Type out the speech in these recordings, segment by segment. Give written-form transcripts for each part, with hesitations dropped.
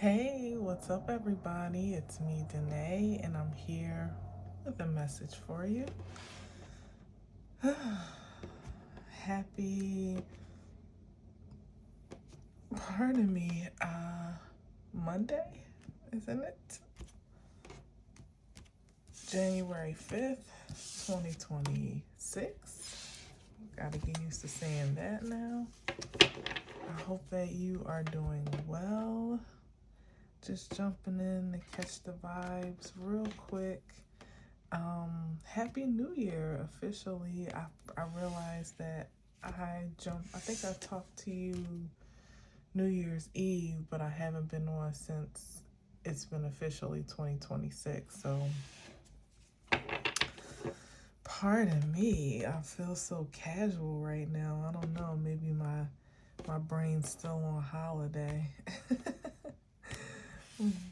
Hey, what's up, everybody? It's me, Danae, and I'm here with a message for you. Happy, pardon me, Monday, isn't it? January 5th, 2026. Gotta get used to saying that now. I hope that you are doing well. Just jumping in to catch the vibes real quick. Happy New Year officially. I realized that I think I talked to you New Year's Eve, but I haven't been on since it's been officially 2026. So pardon me, I feel so casual right now. I don't know, maybe my brain's still on holiday.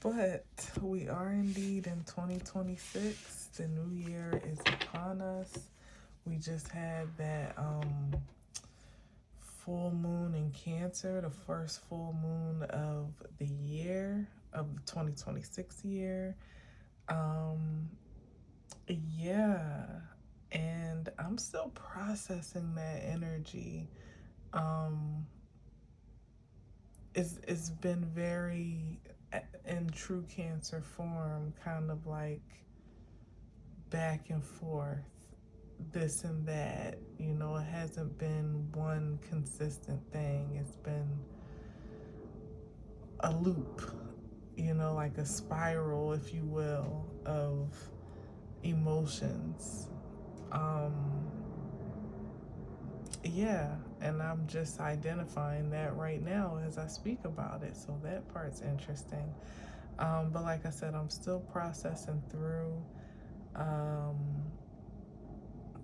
But we are indeed in 2026. The new year is upon us. We just had that full moon in Cancer, the first full moon of the year, of the 2026 year. Yeah, and I'm still processing that energy. It's been very, in true Cancer form, kind of like back and forth, this and that. You know, it hasn't been one consistent thing. It's been a loop, you know, like a spiral, if you will, of emotions. Yeah, and I'm just identifying that right now as I speak about it, so that part's interesting. But like I said, I'm still processing through.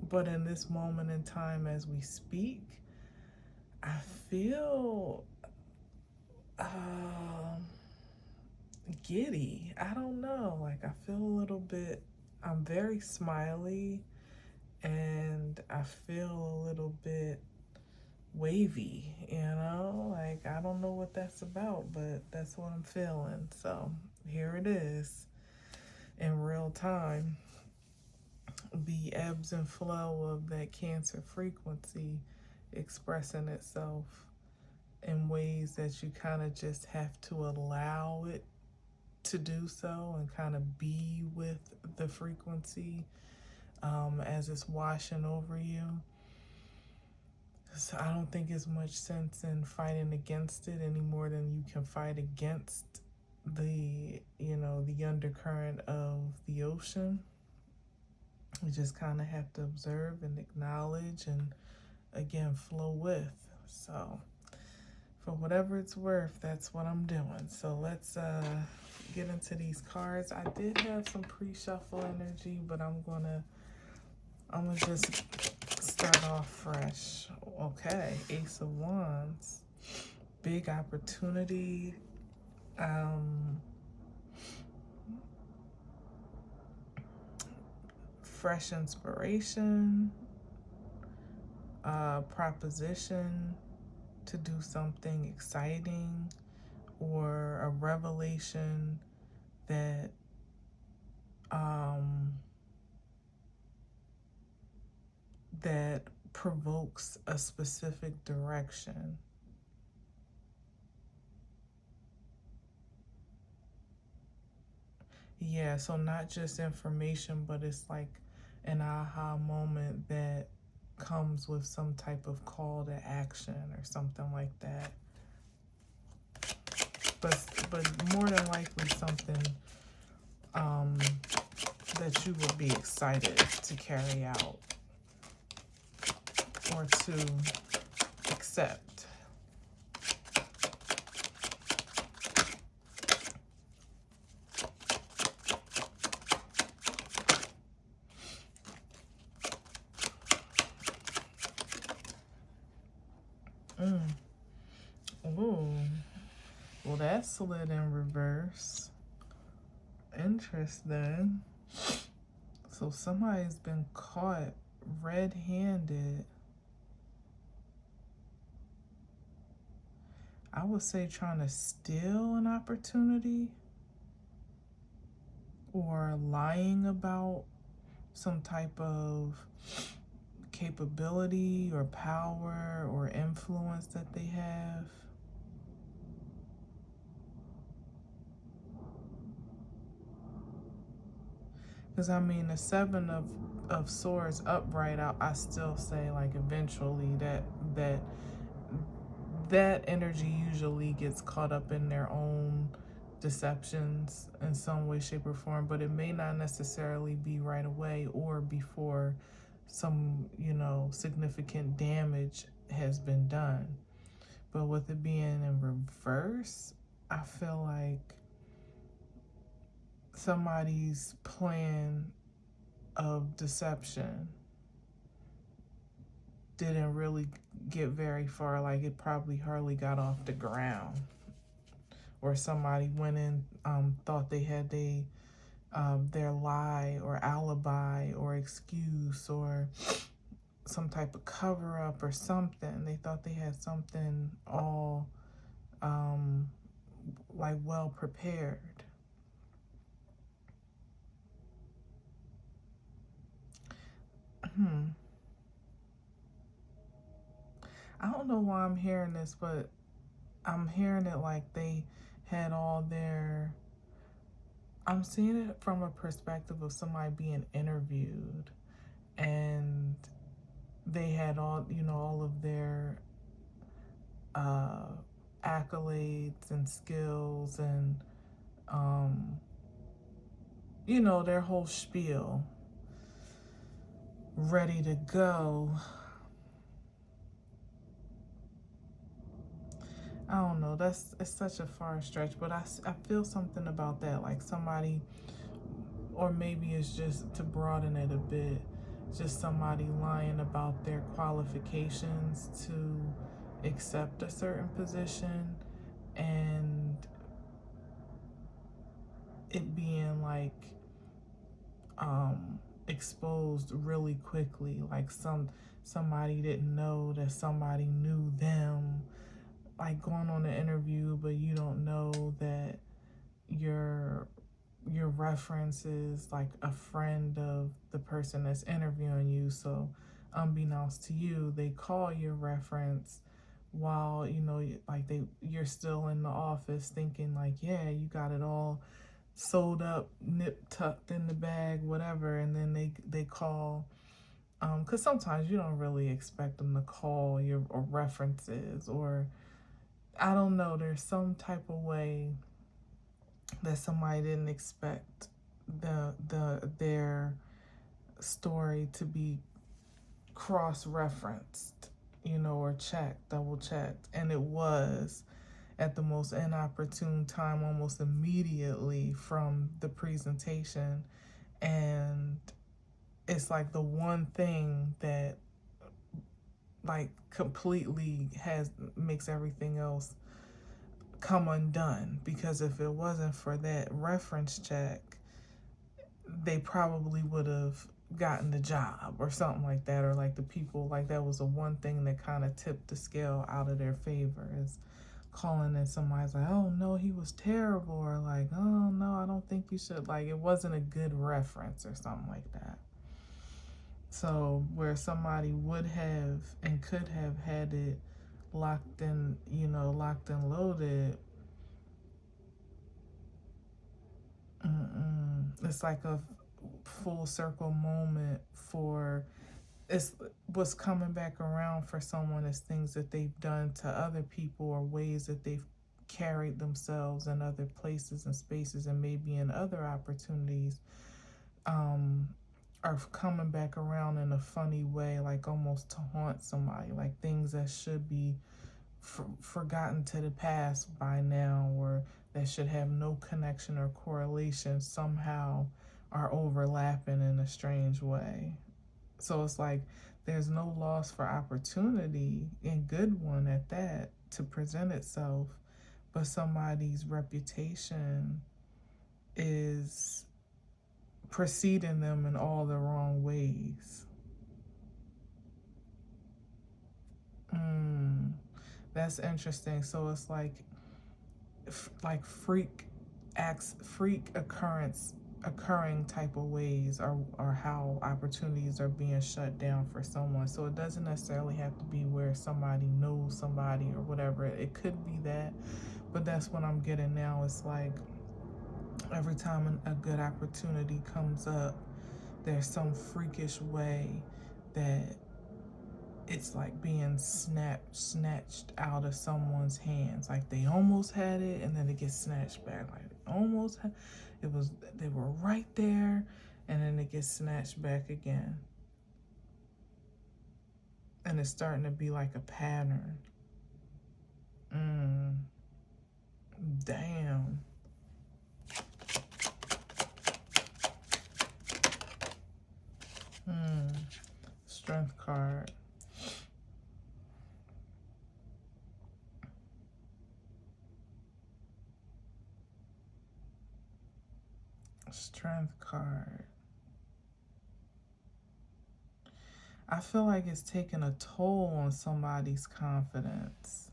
But in this moment in time as we speak, I feel giddy. I don't know. Like, I feel a little bit, I'm very smiley, and I feel a little bit wavy, you know? Like, I don't know what that's about, but that's what I'm feeling. So here it is in real time. The ebbs and flow of that Cancer frequency expressing itself in ways that you kind of just have to allow it to do so, and kind of be with the frequency as it's washing over you. So I don't think there's much sense in fighting against it any more than you can fight against the, you know, the undercurrent of the ocean. You just kind of have to observe and acknowledge and, again, flow with. So for whatever it's worth, that's what I'm doing. So let's get into these cards. I did have some pre-shuffle energy, but I'm gonna just start off fresh. Okay, Ace of Wands, big opportunity. Fresh inspiration, proposition to do something exciting, or a revelation that that provokes a specific direction. Yeah, so not just information, but it's like an aha moment that comes with some type of call to action or something like that. But more than likely something that you would be excited to carry out or to accept. Ooh. Well, that slid in reverse. Interesting. So somebody's been caught red-handed. I would say trying to steal an opportunity or lying about some type of capability or power or influence that they have. Because I mean, the Seven of Swords upright, I still say like eventually that energy usually gets caught up in their own deceptions in some way, shape, or form, but it may not necessarily be right away or before some, significant damage has been done. But with it being in reverse, I feel like somebody's plan of deception didn't really get very far. Like, it probably hardly got off the ground. Or somebody went in, thought they had their lie or alibi or excuse or some type of cover up or something. They thought they had something all like well prepared. I don't know why I'm hearing this, but I'm hearing it like they had all their. I'm seeing it from a perspective of somebody being interviewed, and they had all of their accolades and skills and their whole spiel ready to go. I don't know, it's such a far stretch, but I feel something about that, like somebody, or maybe it's just to broaden it a bit, just somebody lying about their qualifications to accept a certain position, and it being like exposed really quickly, like somebody didn't know that somebody knew them, like going on an interview, but you don't know that your reference is like a friend of the person that's interviewing you. So unbeknownst to you, they call your reference while like you're still in the office thinking like, yeah, you got it all sewed up, nipped, tucked in the bag, whatever, and then they call, because sometimes you don't really expect them to call your or references, or I don't know, there's some type of way that somebody didn't expect their story to be cross-referenced, or checked, double checked, and it was at the most inopportune time, almost immediately from the presentation. And it's like the one thing that like completely makes everything else come undone, because if it wasn't for that reference check, they probably would have gotten the job or something like that, or like the people, like that was the one thing that kind of tipped the scale out of their favor, is calling and somebody's like, oh no, he was terrible, or like, oh no, I don't think you should, like it wasn't a good reference or something like that. So where somebody would have and could have had it locked in, locked and loaded, it's like a full circle moment for it's what's coming back around for someone is things that they've done to other people, or ways that they've carried themselves in other places and spaces and maybe in other opportunities, are coming back around in a funny way, like almost to haunt somebody, like things that should be forgotten to the past by now, or that should have no connection or correlation, somehow are overlapping in a strange way. So it's like there's no loss for opportunity, and good one at that, to present itself, but somebody's reputation is preceding them in all the wrong ways. That's interesting. So it's like freak acts, freak occurring type of ways are how opportunities are being shut down for someone. So it doesn't necessarily have to be where somebody knows somebody or whatever. It could be that, but that's what I'm getting now. It's like every time a good opportunity comes up, there's some freakish way that it's like being snatched out of someone's hands. Like they almost had it and then it gets snatched back. Like almost had, they were right there and then it gets snatched back again. And it's starting to be like a pattern. Damn. Strength card. Strength card. I feel like it's taking a toll on somebody's confidence.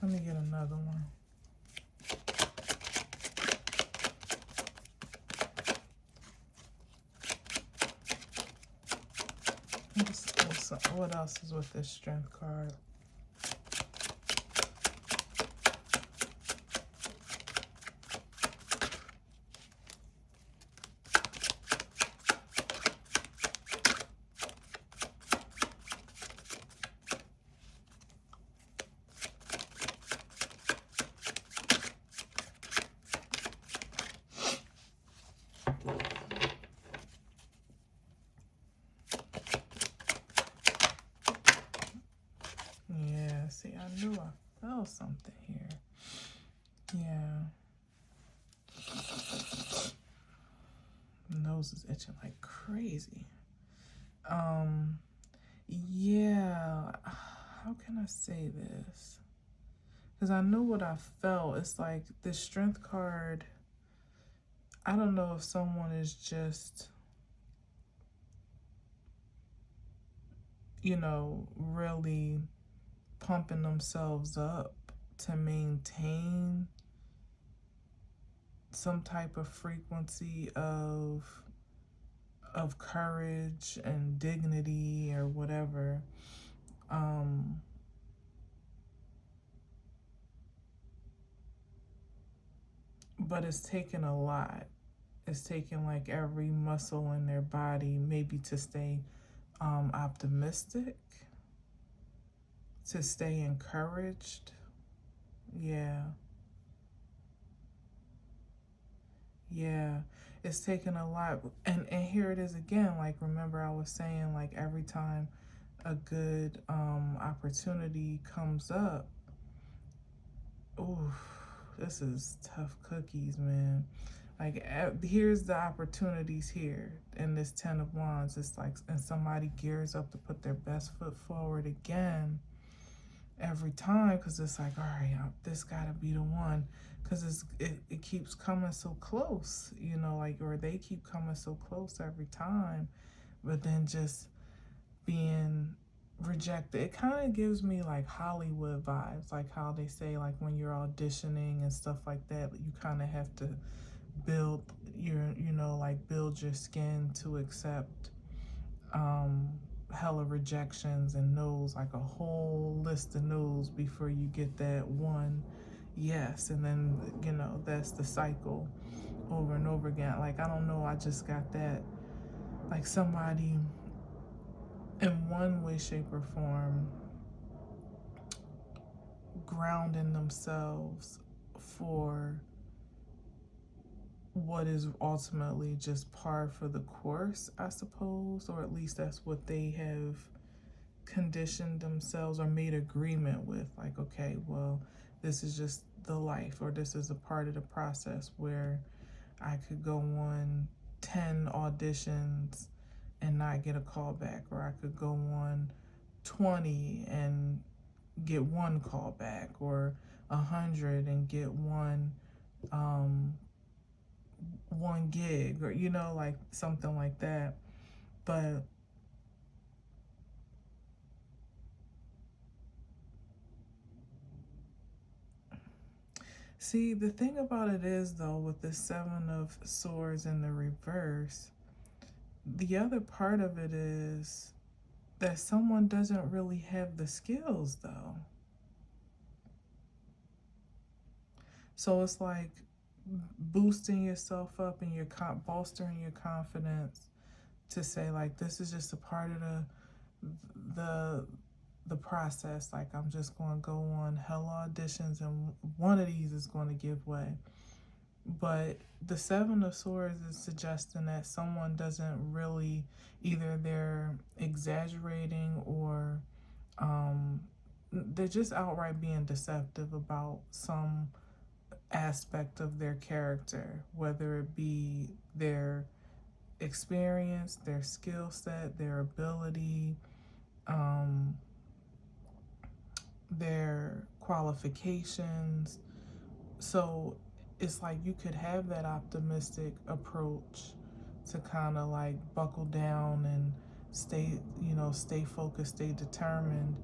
Let me get another one. What else is with this strength card? Yeah, see, I knew I felt something here. Yeah. Nose is itching like crazy. Yeah, how can I say this? Because I knew what I felt. It's like this strength card, I don't know if someone is just, you know, really pumping themselves up to maintain some type of frequency of courage and dignity or whatever. But it's taken a lot. It's taken like every muscle in their body maybe to stay optimistic, to stay encouraged. Yeah. Yeah, it's taken a lot. And here it is again. Like, remember I was saying, like, every time a good opportunity comes up, ooh, this is tough cookies, man. Like, here's the opportunities here in this 10 of Wands. It's like, and somebody gears up to put their best foot forward again every time, because it's like, all right, this gotta be the one, because it keeps coming so close, you know, like, or they keep coming so close every time, but then just being rejected. It kind of gives me like Hollywood vibes, like how they say, like, when you're auditioning and stuff like that, you kind of have to build your, you know, like, build your skin to accept hella rejections and no's, like a whole list of no's before you get that one yes. And then, you know, that's the cycle over and over again. Like, I don't know, I just got that, like, somebody in one way, shape, or form grounding themselves for what is ultimately just par for the course, I suppose, or at least that's what they have conditioned themselves or made agreement with. Like, okay, well, this is just the life, or this is a part of the process where I could go on 10 auditions and not get a call back, or I could go on 20 and get one call back, or 100 and get one gig, or like something like that. But see, the thing about it is, though, with the Seven of Swords in the reverse, the other part of it is that someone doesn't really have the skills, though. So it's like boosting yourself up and bolstering your confidence to say, like, this is just a part of the process. Like, I'm just going to go on hella auditions and one of these is going to give way. But the Seven of Swords is suggesting that someone doesn't really, either they're exaggerating or they're just outright being deceptive about some aspect of their character, whether it be their experience, their skill set, their ability, their qualifications. So it's like you could have that optimistic approach to kind of like buckle down and stay focused, stay determined,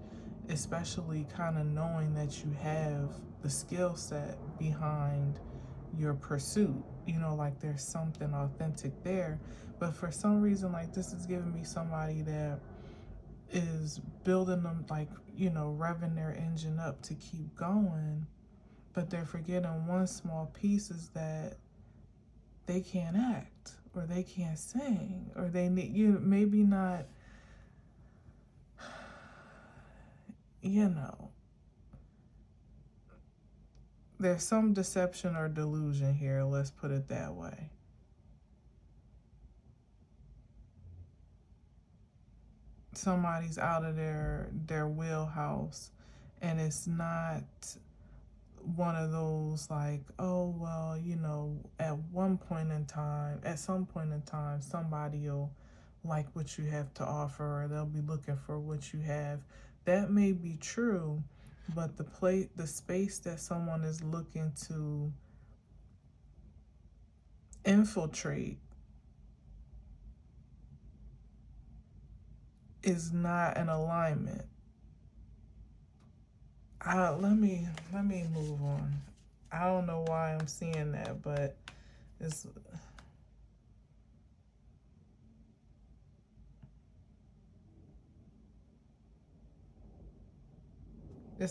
especially kind of knowing that you have the skill set behind your pursuit. Like there's something authentic there. But for some reason, like, this is giving me somebody that is building them, like, revving their engine up to keep going, but they're forgetting one small piece is that they can't act, or they can't sing, or they need maybe not, there's some deception or delusion here, let's put it that way. Somebody's out of their wheelhouse, and it's not one of those like, oh well, at some point in time somebody will like what you have to offer, or they'll be looking for what you have. That may be true, but the space that someone is looking to infiltrate is not an alignment. Let me move on. I don't know why I'm seeing that, but it's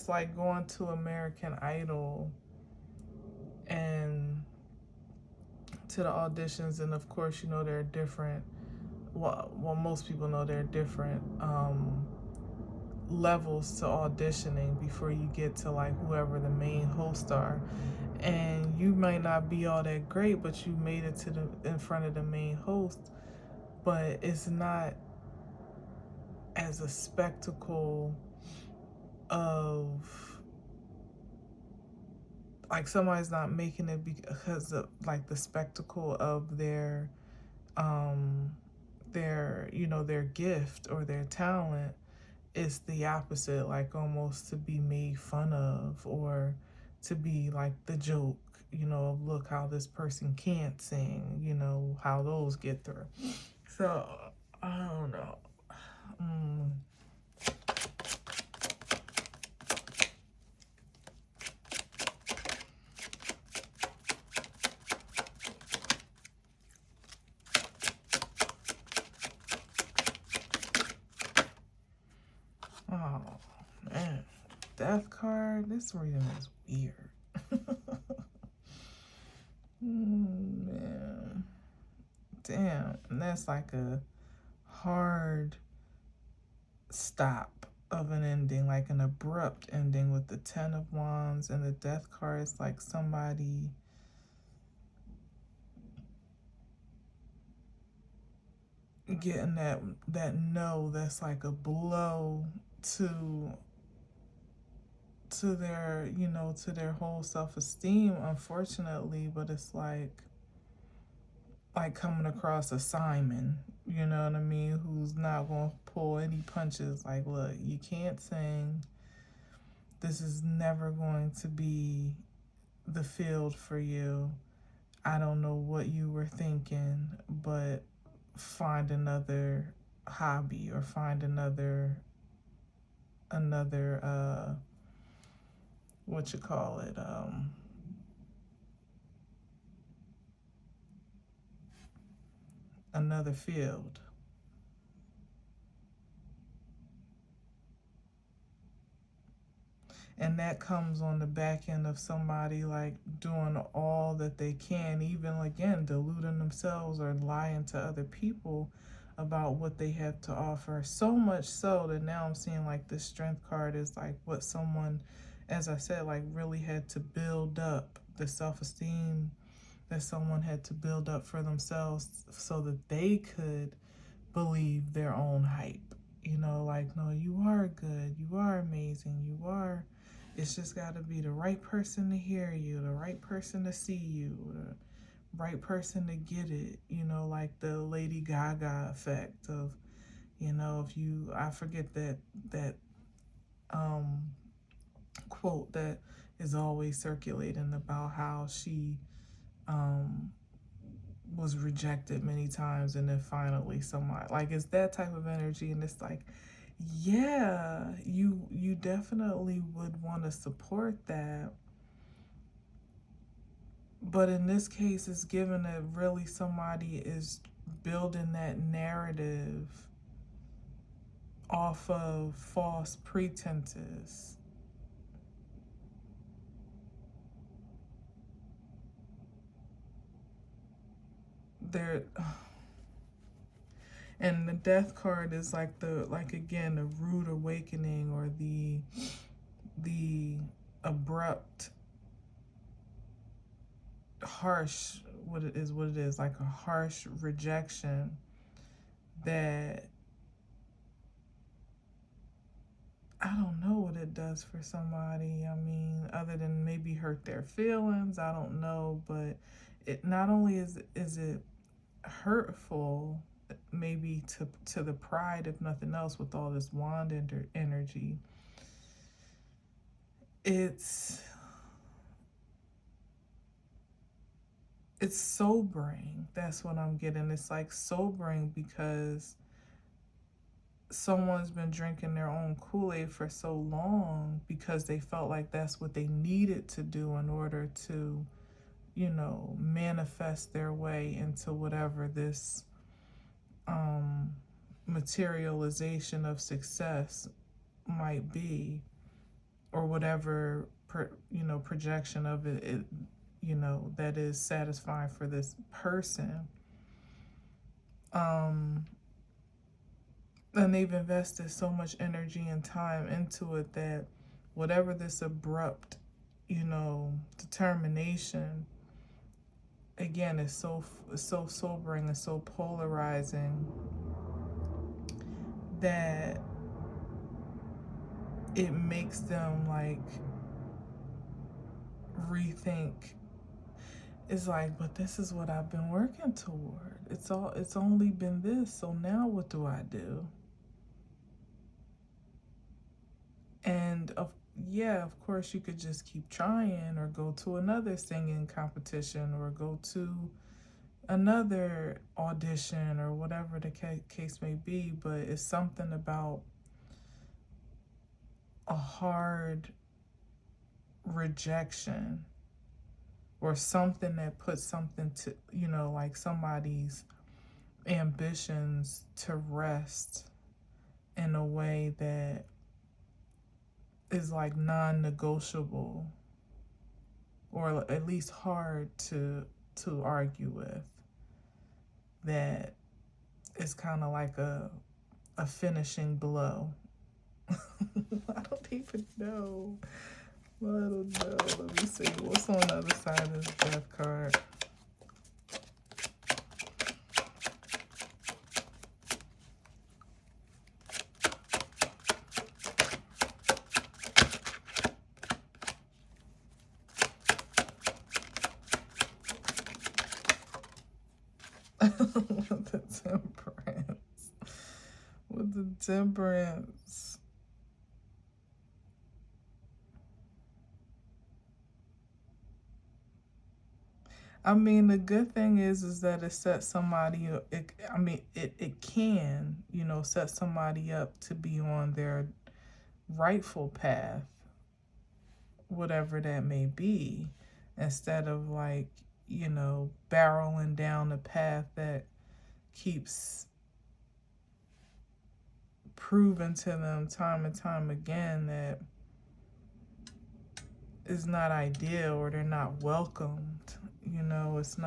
like going to American Idol and to the auditions, and of course, there are different. Well, most people know there are different levels to auditioning before you get to like whoever the main hosts are, and you might not be all that great, but you made it to in front of the main host. But it's not as a spectacle of, like, somebody's not making it because of like the spectacle of their their gift or their talent. It's the opposite, like almost to be made fun of, or to be like the joke, look how this person can't sing, how those get through. So I don't know. Oh man, death card. This reading is weird. Man, damn, and that's like a hard stop of an ending, like an abrupt ending with the Ten of Wands and the Death card. It's like somebody getting that no, that's like a blow to their to their whole self-esteem, unfortunately. But it's like like coming across a Simon, you know what I mean, who's not going to pull any punches. Like, look, you can't sing. This is never going to be the field for you. I don't know what you were thinking, but find another hobby or find another what you call it, another field. And that comes on the back end of somebody like doing all that they can, even again, deluding themselves or lying to other people about what they have to offer. So much so that now I'm seeing like this strength card is like what someone, as I said, like really had to build up, the self-esteem that someone had to build up for themselves so that they could believe their own hype. You know, like, no, you are good, you are amazing, you are. It's just got to be the right person to hear you, the right person to see you, the right person to get it. You know, like the Lady Gaga effect of, you know, if you, I forget that quote that is always circulating about how she was rejected many times and then finally somebody, like, it's that type of energy. And it's like, yeah, you definitely would want to support that, but in this case it's given that really somebody is building that narrative off of false pretenses. There, and the death card is like again, the rude awakening, or the abrupt, harsh, what it is, like a harsh rejection that, I don't know what it does for somebody. I mean, other than maybe hurt their feelings, I don't know, but it not only is it hurtful, maybe to the pride, if nothing else, with all this wand energy. It's sobering. That's what I'm getting. It's like sobering because someone's been drinking their own Kool-Aid for so long because they felt like that's what they needed to do in order to, you know, manifest their way into whatever this materialization of success might be, or whatever projection of it, you know, that is satisfying for this person. And they've invested so much energy and time into it that whatever this abrupt, you know, determination, again, is so sobering and so polarizing that it makes them like rethink. It's like, but this is what I've been working toward. It's only been this, so now what do I do? And of course you could just keep trying, or go to another singing competition, or go to another audition, or whatever the case may be, but it's something about a hard rejection, or something that puts something to, you know, like somebody's ambitions to rest in a way that is like non-negotiable, or at least hard to argue with, that is kind of like a finishing blow. I don't even know. I don't know. Let me see. What's on the other side of this death card? with the temperance. With the temperance. I mean, the good thing is that it sets somebody, it can, set somebody up to be on their rightful path, whatever that may be, instead of like, barreling down a path that keeps proving to them time and time again that is not ideal, or they're not welcomed. It's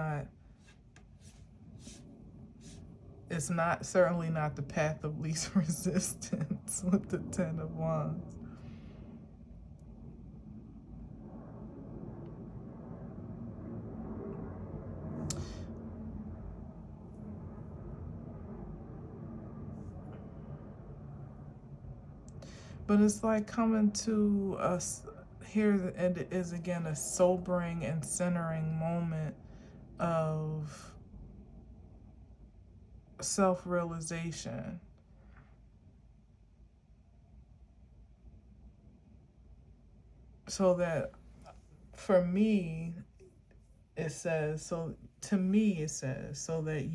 not certainly not the path of least resistance with the Ten of Wands. But it's like coming to us here. It is again a sobering and centering moment of self-realization. So that for me, it says, so to me, it says, so that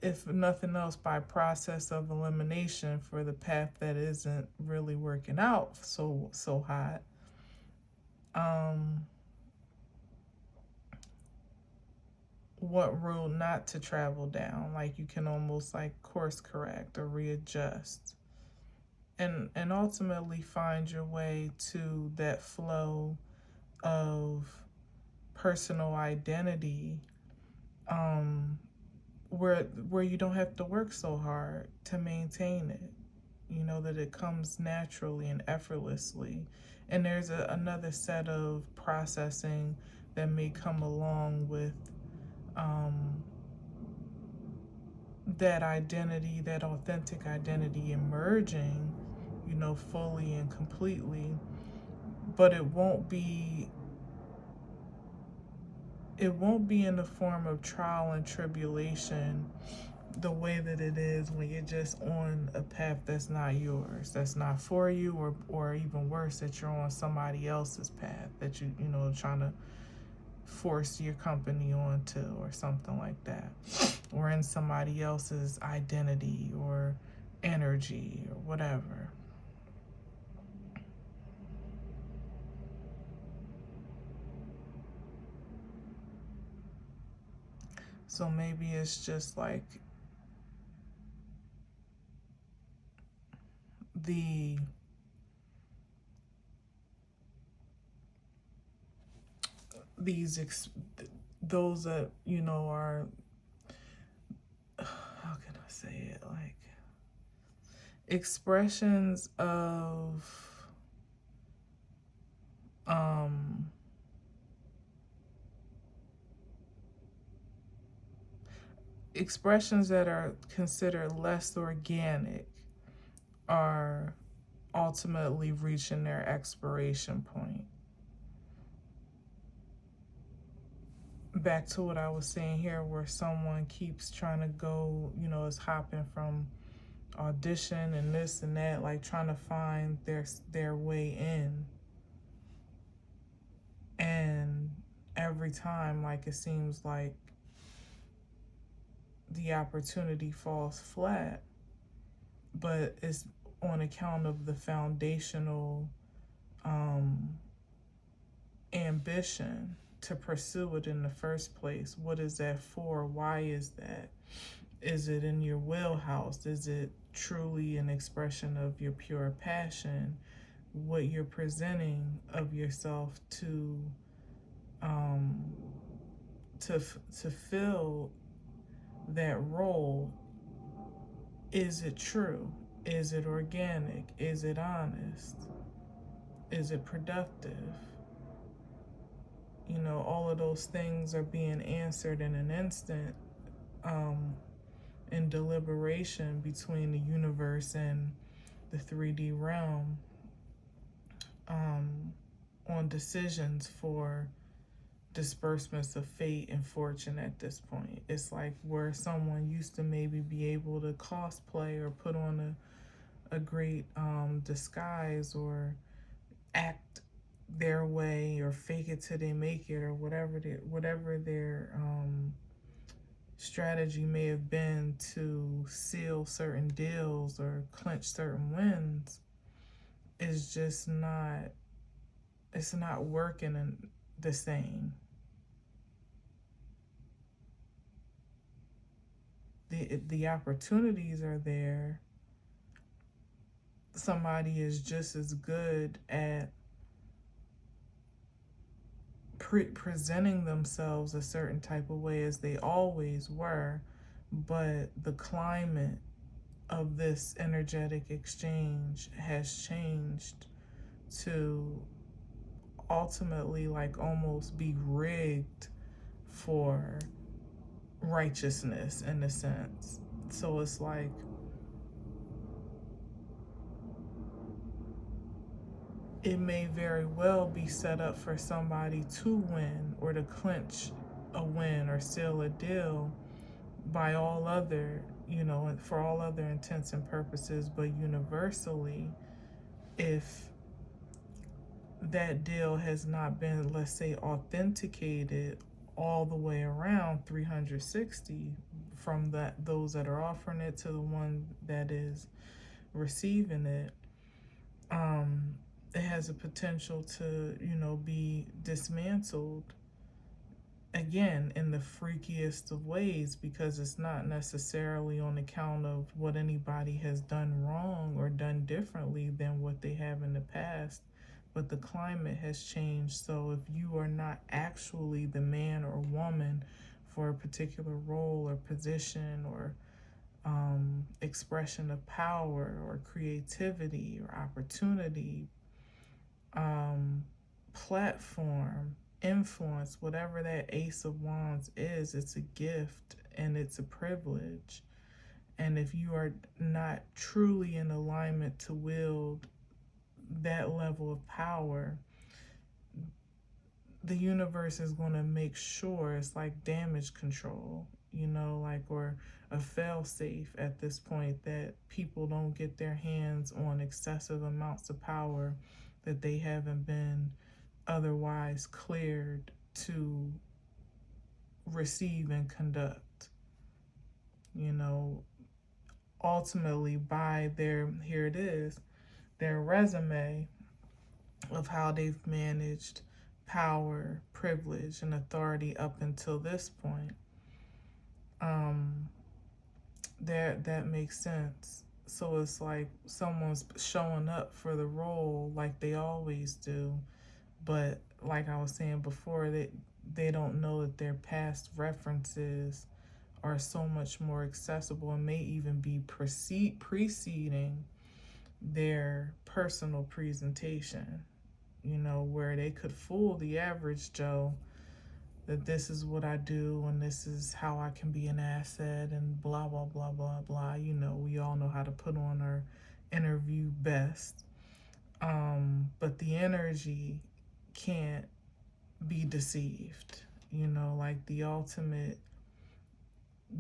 if nothing else, by process of elimination for the path that isn't really working out so hot, what road not to travel down. Like you can almost like course correct or readjust, and ultimately find your way to that flow of personal identity, where you don't have to work so hard to maintain it. That it comes naturally and effortlessly. And there's another set of processing that may come along with that identity, that authentic identity emerging, fully and completely. But it won't be in the form of trial and tribulation the way that it is when you're just on a path that's not yours, that's not for you, or even worse, that you're on somebody else's path that trying to force your company onto, or something like that, or in somebody else's identity or energy or whatever. So maybe it's just like those that are, how can I say it, like expressions of expressions that are considered less organic are ultimately reaching their expiration point. Back to what I was saying here, where someone keeps trying to go, is hopping from audition and this and that, like trying to find their way in. And every time, like, it seems like the opportunity falls flat, but it's on account of the foundational ambition to pursue it in the first place. What is that for? Why is that? Is it in your wheelhouse? Is it truly an expression of your pure passion? What you're presenting of yourself to fill that role, is it true? Is it organic? Is it honest? Is it productive? All of those things are being answered in an instant, in deliberation between the universe and the 3D realm, on decisions for disbursements of fate and fortune at this point. It's like where someone used to maybe be able to cosplay or put on a great disguise or act their way or fake it till they make it, or whatever their strategy may have been to seal certain deals or clinch certain wins, is just not, it's not working the same. The opportunities are there. Somebody is just as good at presenting themselves a certain type of way as they always were, but the climate of this energetic exchange has changed to ultimately like almost be rigged for righteousness in a sense. So it's like it may very well be set up for somebody to win or to clinch a win or seal a deal by all other, for all other intents and purposes, but universally, if that deal has not been, let's say, authenticated all the way around 360 from those that are offering it to the one that is receiving it, it has a potential to, be dismantled again in the freakiest of ways, because it's not necessarily on account of what anybody has done wrong or done differently than what they have in the past, but the climate has changed. So if you are not actually the man or woman for a particular role or position or expression of power or creativity or opportunity, platform, influence, whatever that Ace of Wands is, it's a gift and it's a privilege. And if you are not truly in alignment to wield that level of power, the universe is going to make sure it's like damage control, or a fail safe at this point, that people don't get their hands on excessive amounts of power that they haven't been otherwise cleared to receive and conduct. Ultimately by their resume of how they've managed power, privilege, and authority up until this point. That makes sense. So it's like someone's showing up for the role like they always do, but like I was saying before, they don't know that their past references are so much more accessible and may even be preceding their personal presentation, where they could fool the average Joe that this is what I do and this is how I can be an asset and blah, blah, blah, blah, blah. We all know how to put on our interview best. But the energy can't be deceived, like the ultimate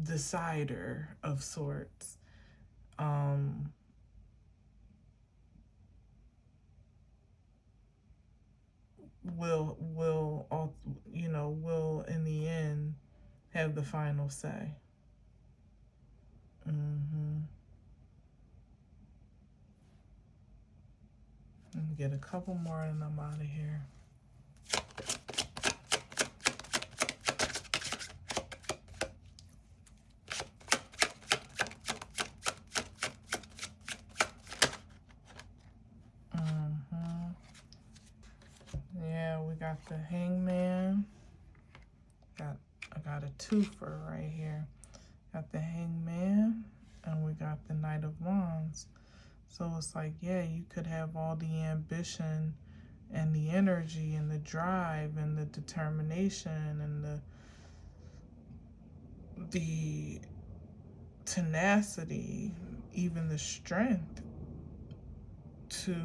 decider of sorts. Will in the end have the final say. Let me get a couple more and I'm out of here. Yeah, we got the Hangman. I got a twofer right here. Got the Hangman and we got the Knight of Wands. So it's like, yeah, you could have all the ambition and the energy and the drive and the determination and the tenacity, even the strength to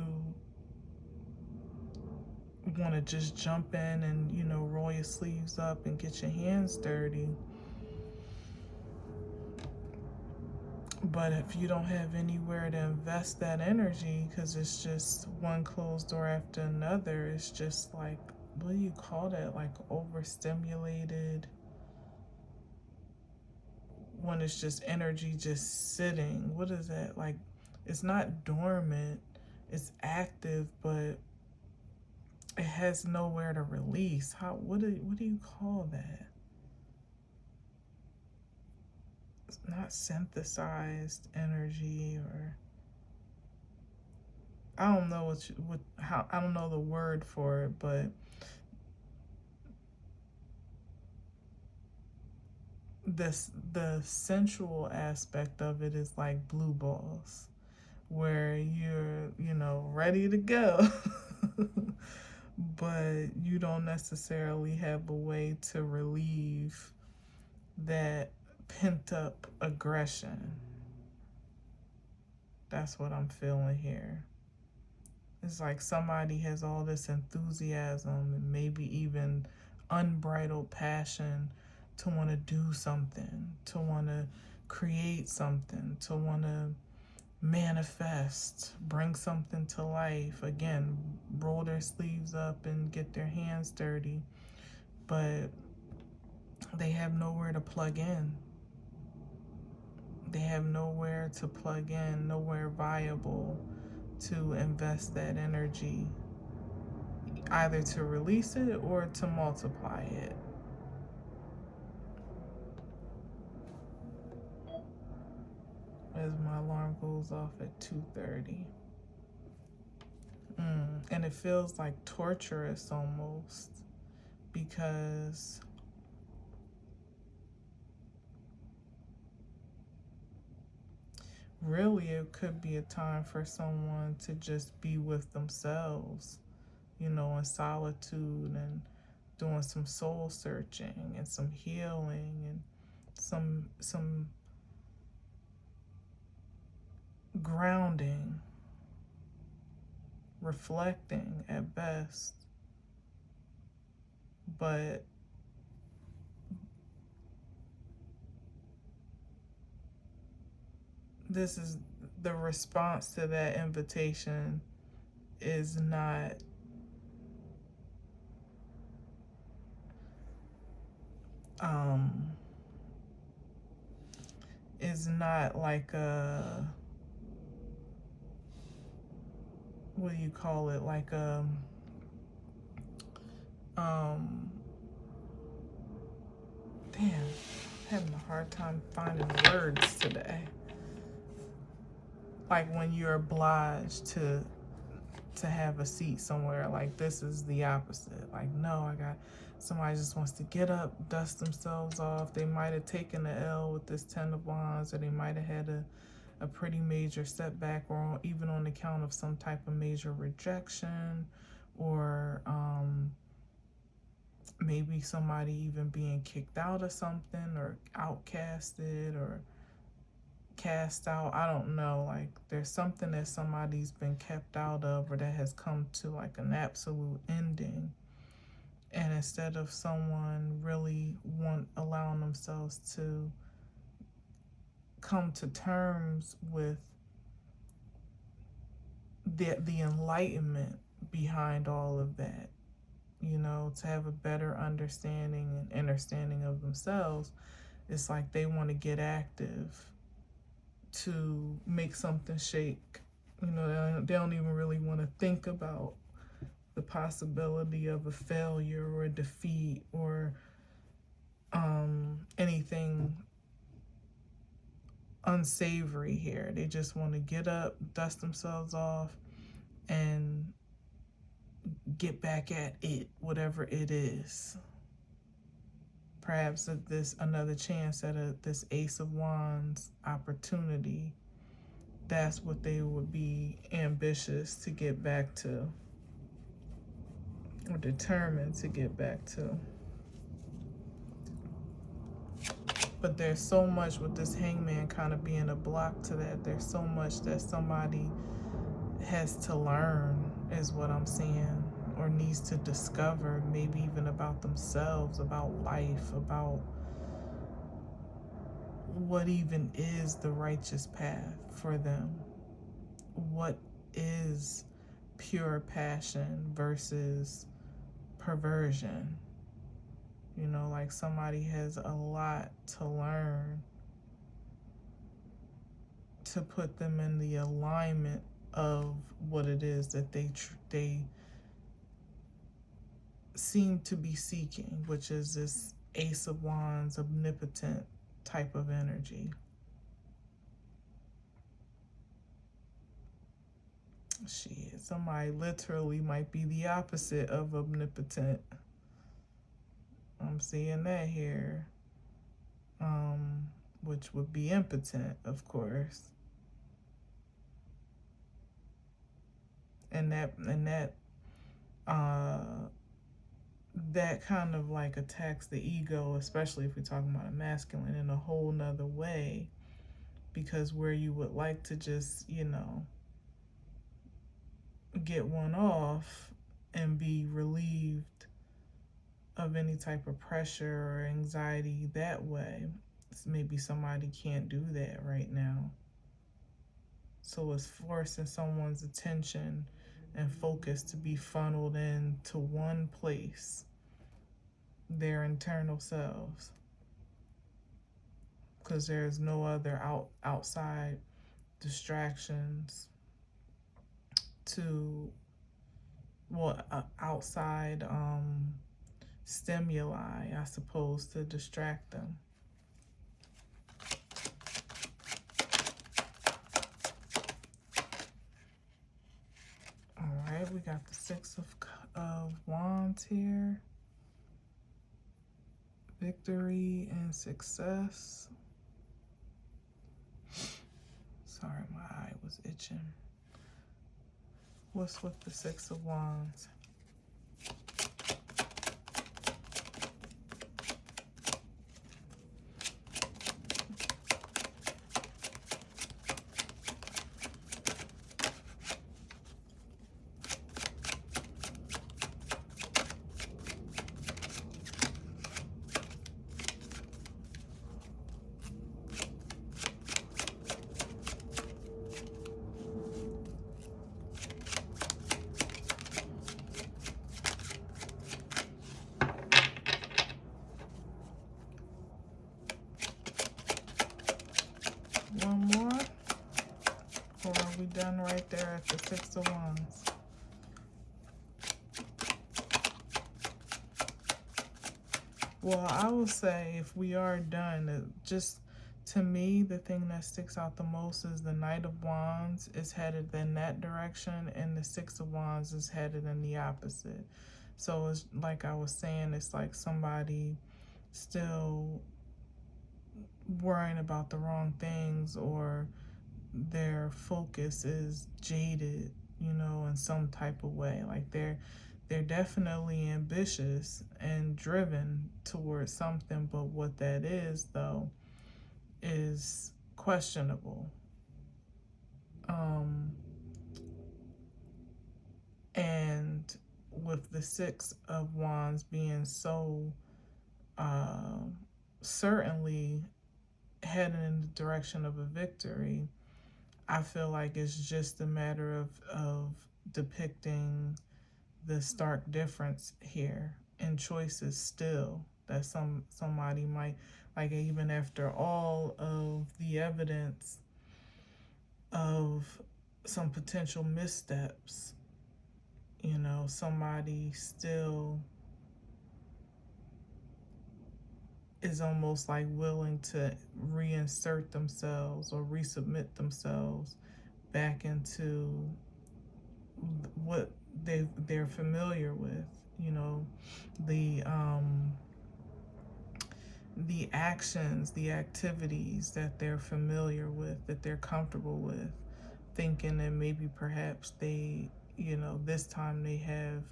want to just jump in and, you know, roll your sleeves up and get your hands dirty. But if you don't have anywhere to invest that energy, because it's just one closed door after another, it's just like, what do you call that? Like overstimulated, when it's just energy just sitting. What is that? Like, it's not dormant, it's active, but it has nowhere to release. What do you call that? It's not synthesized energy, or I don't know I don't know the word for it, but the sensual aspect of it is like blue balls, where you're, you know, ready to go. But you don't necessarily have a way to relieve that pent up aggression. That's what I'm feeling here. It's like somebody has all this enthusiasm and maybe even unbridled passion to want to do something, to want to create something, to want to manifest, bring something to life. Again, roll their sleeves up and get their hands dirty, but they have nowhere to plug in. They have nowhere to plug in, nowhere viable to invest that energy, either to release it or to multiply it. As my alarm goes off at 2:30. And it feels like torturous almost, because really it could be a time for someone to just be with themselves, you know, in solitude, and doing some soul searching and some healing and some grounding, reflecting at best. But this is the response to that invitation is not like a, what do you call it, like a damn, I'm having a hard time finding words today. Like when you're obliged to have a seat somewhere. Like, this is the opposite. Like, no, somebody just wants to get up, dust themselves off. They might have taken the L with this 10 of Wands, or they might have had a pretty major setback, or even on account of some type of major rejection, or maybe somebody even being kicked out of something, or outcasted, or cast out. I don't know. Like, there's something that somebody's been kept out of, or that has come to like an absolute ending. And instead of someone really allowing themselves to come to terms with the enlightenment behind all of that, you know, to have a better understanding and understanding of themselves, it's like they want to get active to make something shake. You know, they don't even really want to think about the possibility of a failure or a defeat, or anything unsavory here. They just want to get up, dust themselves off, and get back at it, whatever it is. Perhaps at this another chance at this Ace of Wands opportunity. That's what they would be ambitious to get back to, or determined to get back to. But there's so much with this Hangman kind of being a block to that. There's so much that somebody has to learn, is what I'm seeing. or needs to discover, maybe even about themselves, about life, about what even is the righteous path for them. What is pure passion versus perversion? You know, like somebody has a lot to learn to put them in the alignment of what it is that they seem to be seeking, which is this Ace of Wands, omnipotent type of energy. Shit, somebody literally might be the opposite of omnipotent. I'm seeing that here. Which would be impotent, of course. And that kind of like attacks the ego, especially if we're talking about a masculine, in a whole nother way. Because where you would like to just, you know, get one off and be relieved of any type of pressure or anxiety that way, maybe somebody can't do that right now. So it's forcing someone's attention and focus to be funneled into one place, their internal selves, because there's no other outside distractions to, outside stimuli, I suppose, to distract them. All right, we got the Six of Wands here. Victory and success. Sorry, my eye was itching. What's with the Six of Wands? One more, or are we done right there at the Six of Wands? Well, I will say if we are done, just to me, the thing that sticks out the most is the Knight of Wands is headed in that direction and the Six of Wands is headed in the opposite. So it's like I was saying, it's like somebody still worrying about the wrong things, or their focus is jaded, you know, in some type of way. Like they're definitely ambitious and driven towards something, but what that is, though, is questionable. And with the Six of Wands being so certainly heading in the direction of a victory, I feel like it's just a matter of depicting the stark difference here in choices still that somebody might, like, even after all of the evidence of some potential missteps, you know, somebody still is almost like willing to reinsert themselves or resubmit themselves back into what they're familiar with, you know, the actions, the activities that they're familiar with, that they're comfortable with, thinking that maybe perhaps they, you know, this time they have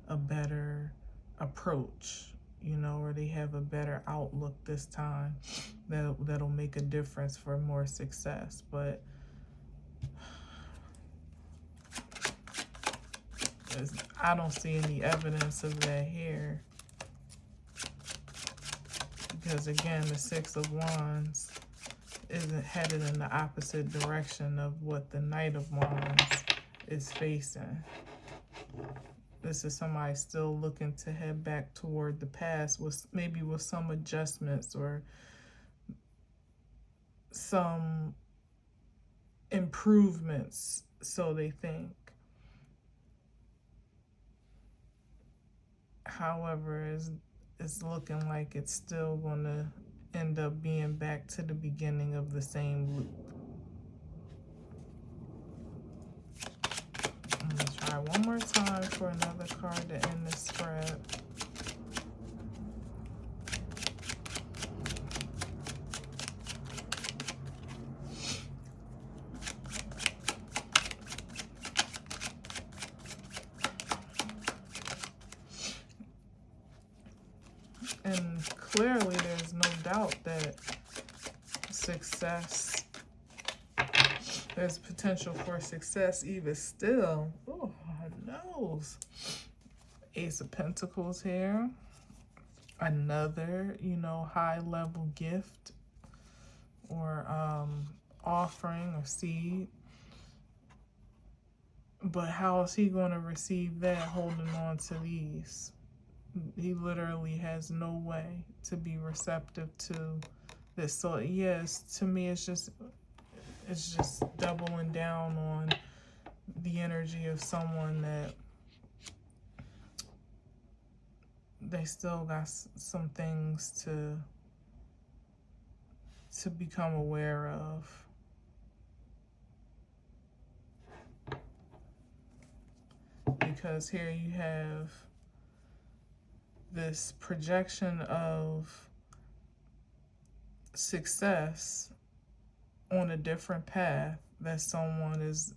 a better approach, you know, or they have a better outlook this time that'll make a difference for more success. But I don't see any evidence of that here. Because again, the Six of Wands isn't headed in the opposite direction of what the Knight of Wands is facing. This is somebody still looking to head back toward the past, with maybe with some adjustments or some improvements, so they think. However, it's looking like it's still going to end up being back to the beginning of the same loop. I'm going to try one more time for another card to end this spread. And clearly there's no doubt that success, there's potential for success even still. Oh, nose. Ace of Pentacles here. Another, you know, high level gift or offering or seed. But how is he going to receive that holding on to these? He literally has no way to be receptive to this. So yes, to me it's just doubling down on the energy of someone that they still got some things to become aware of. Because here you have this projection of success on a different path that someone is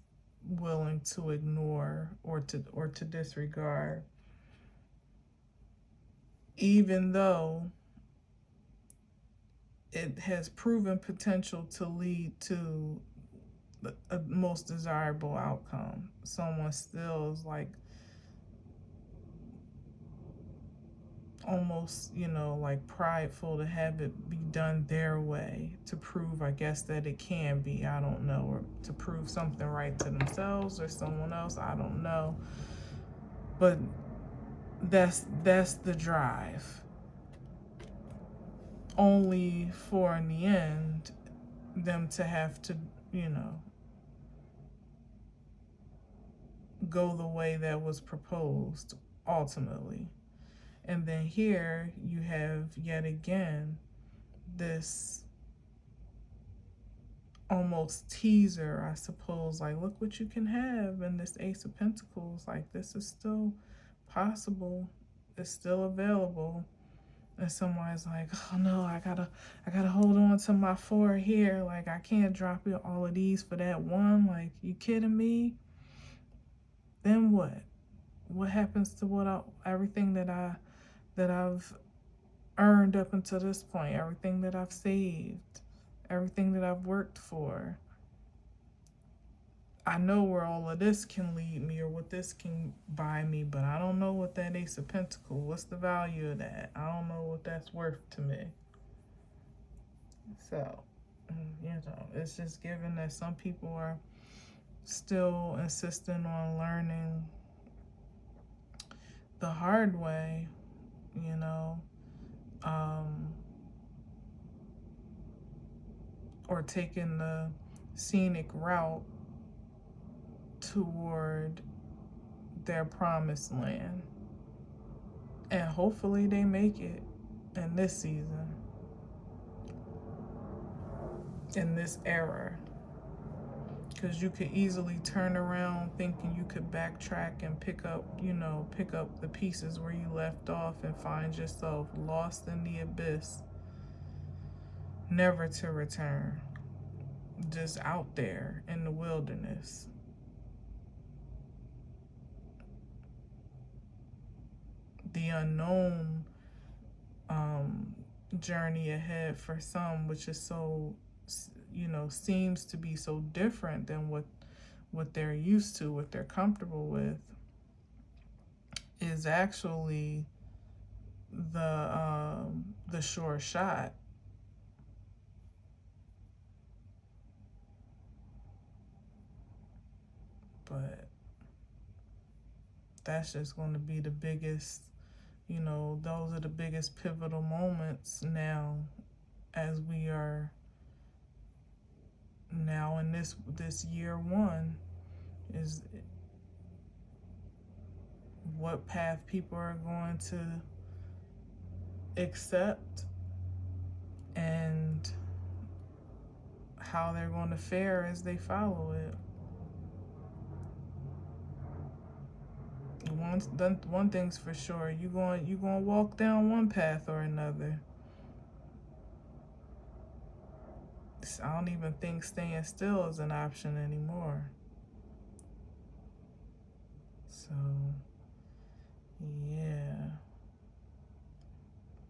willing to ignore or to disregard, even though it has proven potential to lead to a most desirable outcome. Someone still is like almost, you know, like prideful to have it be done their way, to prove, I guess, that it can be, I don't know, or to prove something right to themselves or someone else, I don't know. But that's the drive. Only for, in the end, them to have to, you know, go the way that was proposed ultimately. And then here you have yet again this almost teaser, I suppose, like, look what you can have in this Ace of Pentacles. Like, this is still possible, it's still available. And somebody's like, oh no, I gotta hold on to my 4 here. Like, I can't drop you all of these for that one. Like, you kidding me? Then what? What happens to everything that I've earned up until this point, everything that I've saved, everything that I've worked for? I know where all of this can lead me or what this can buy me, but I don't know what that Ace of Pentacles, what's the value of that? I don't know what that's worth to me. So, you know, it's just given that some people are still insisting on learning the hard way, you know, or taking the scenic route toward their promised land. And hopefully they make it in this season, in this era. Because you could easily turn around thinking you could backtrack and pick up the pieces where you left off and find yourself lost in the abyss, never to return, just out there in the wilderness. The unknown journey ahead for some, which is so, you know, seems to be so different than what they're used to, what they're comfortable with. is actually the sure shot. But that's just going to be the biggest, you know, those are the biggest pivotal moments now, as we are now in this year one, is what path people are going to accept and how they're going to fare as they follow it. One thing's for sure, you're going to walk down one path or another. I don't even think staying still is an option anymore. So, yeah.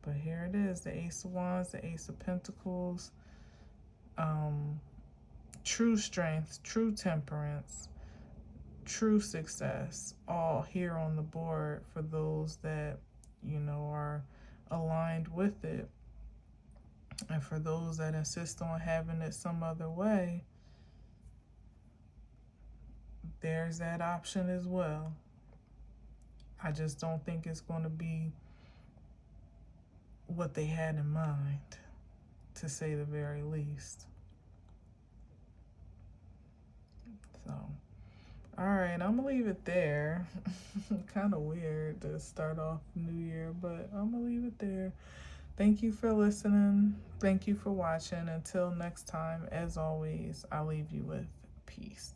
But here it is, the Ace of Wands, the Ace of Pentacles, true strength, true temperance, true success, all here on the board for those that, you know, are aligned with it. And for those that insist on having it some other way, there's that option as well. I just don't think it's going to be what they had in mind, to say the very least. So, all right, I'm gonna leave it there. Kind of weird to start off New Year, but I'm gonna leave it there. Thank you for listening. Thank you for watching. Until next time, as always, I leave you with peace.